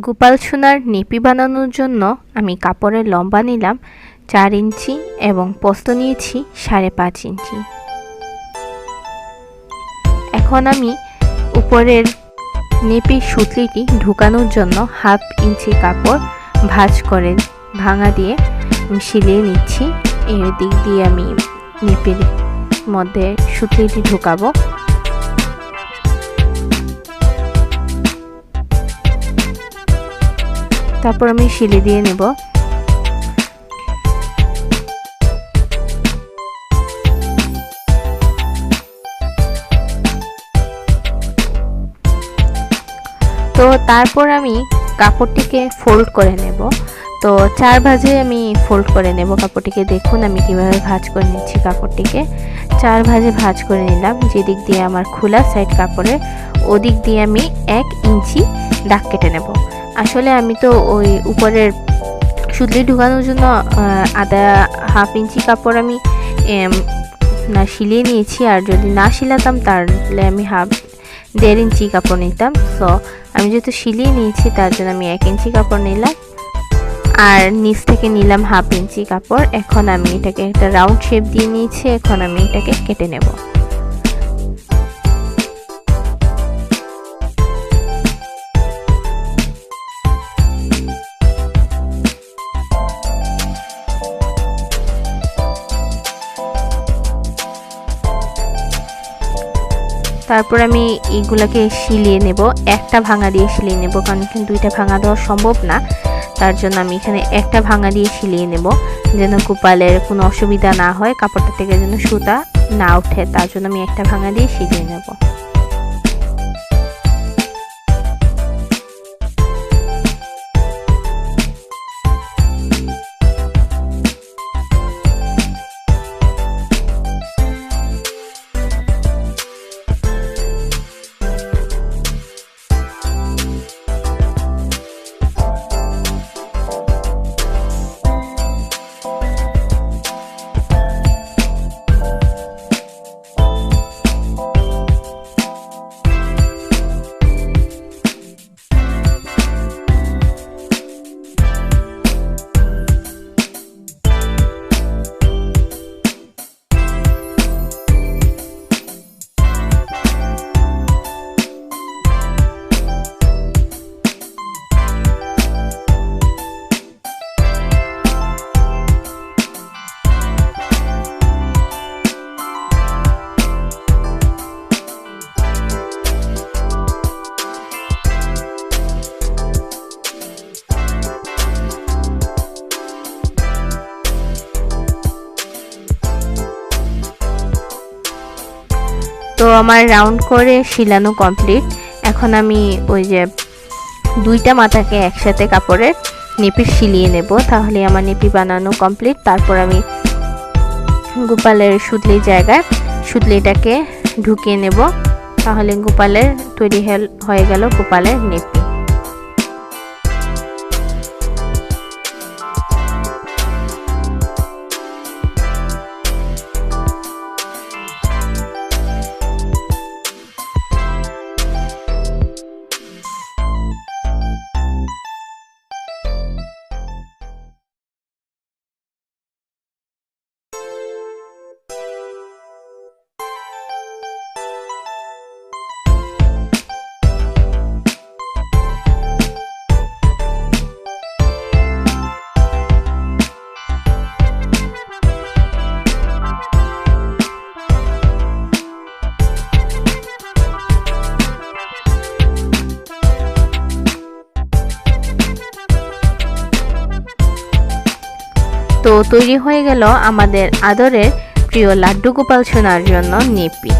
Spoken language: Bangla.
গোপাল সোনার নেপি বানানোর জন্য আমি কাপড়ের লম্বা নিলাম 4 ইঞ্চি এবং প্রস্থ নিয়েছি 5.5 ইঞ্চি। এখন আমি উপরের নেপির সুতলিটি ঢুকানোর জন্য 1/2 ইঞ্চি কাপড় ভাঁজ করে ভাঙা দিয়ে সিলিয়ে নিচ্ছি। এই দিক দিয়ে আমি নেপির মধ্যে সুতলিটি ঢুকাবো। তারপর আমি সিলি দিয়ে নেব। তো তারপর আমি কাপড়টিকে ফোল্ড করে নেব। তো 4 ভাঁজে আমি ফোল্ড করে নেব কাপড়টিকে। দেখুন আমি কিভাবে ভাঁজ করে নিচ্ছি কাপড়টিকে। 4 ভাঁজে ভাঁজ করে নিলাম। যেদিক দিয়ে আমার খোলা সাইড কাপড়ের ওদিক দিয়ে আমি 1 ইঞ্চি দাগ কেটে নেব। আসলে আমি তো ওই উপরের সুতলি ঢুকানোর জন্য 1/2 ইঞ্চি কাপড় আমি না সিলিয়ে নিয়েছি, আর যদি না সিলাতাম তাহলে আমি 1.5 ইঞ্চি কাপড় নিতাম। সো আমি যেহেতু সিলিয়ে নিয়েছি তার জন্য আমি 1 ইঞ্চি কাপড় নিলাম, আর নিচ থেকে নিলাম 1/2 ইঞ্চি কাপড়। এখন আমি এটাকে একটা রাউন্ড শেপ দিয়ে নিয়েছি। এখন আমি এটাকে কেটে নেব। তারপর আমি এইগুলাকে সিলিয়ে নেব। একটা ভাঙা দিয়ে সিলিয়ে নেব, কারণ কিন্তু দুইটা ভাঙা দেওয়া সম্ভব না। তার জন্য আমি এখানে একটা ভাঙা দিয়ে সিলিয়ে নেব, যেন গোপালের কোনো অসুবিধা না হয়, কাপড়টা থেকে যেন সুতা না ওঠে। তার জন্য আমি একটা ভাঙা দিয়ে সিলিয়ে নেব। তো আমার রাউন্ড করে সিলানো কমপ্লিট। এখন আমি ওই যে দুইটা মাথাকে একসাথে কাপড়ের নেপি সিলিয়ে নেব, তাহলে আমার নেপি বানানো কমপ্লিট। তারপর আমি গোপালের সুতলির জায়গায় সুতলিটাকে ঢুকিয়ে নেব, তাহলে গোপালের তৈরি হয়ে গেল গোপালের নেপি। তো তৈরি হয়ে গেল আমাদের আদরের প্রিয় লাড্ডু গোপাল সোনার জন্য নেপি।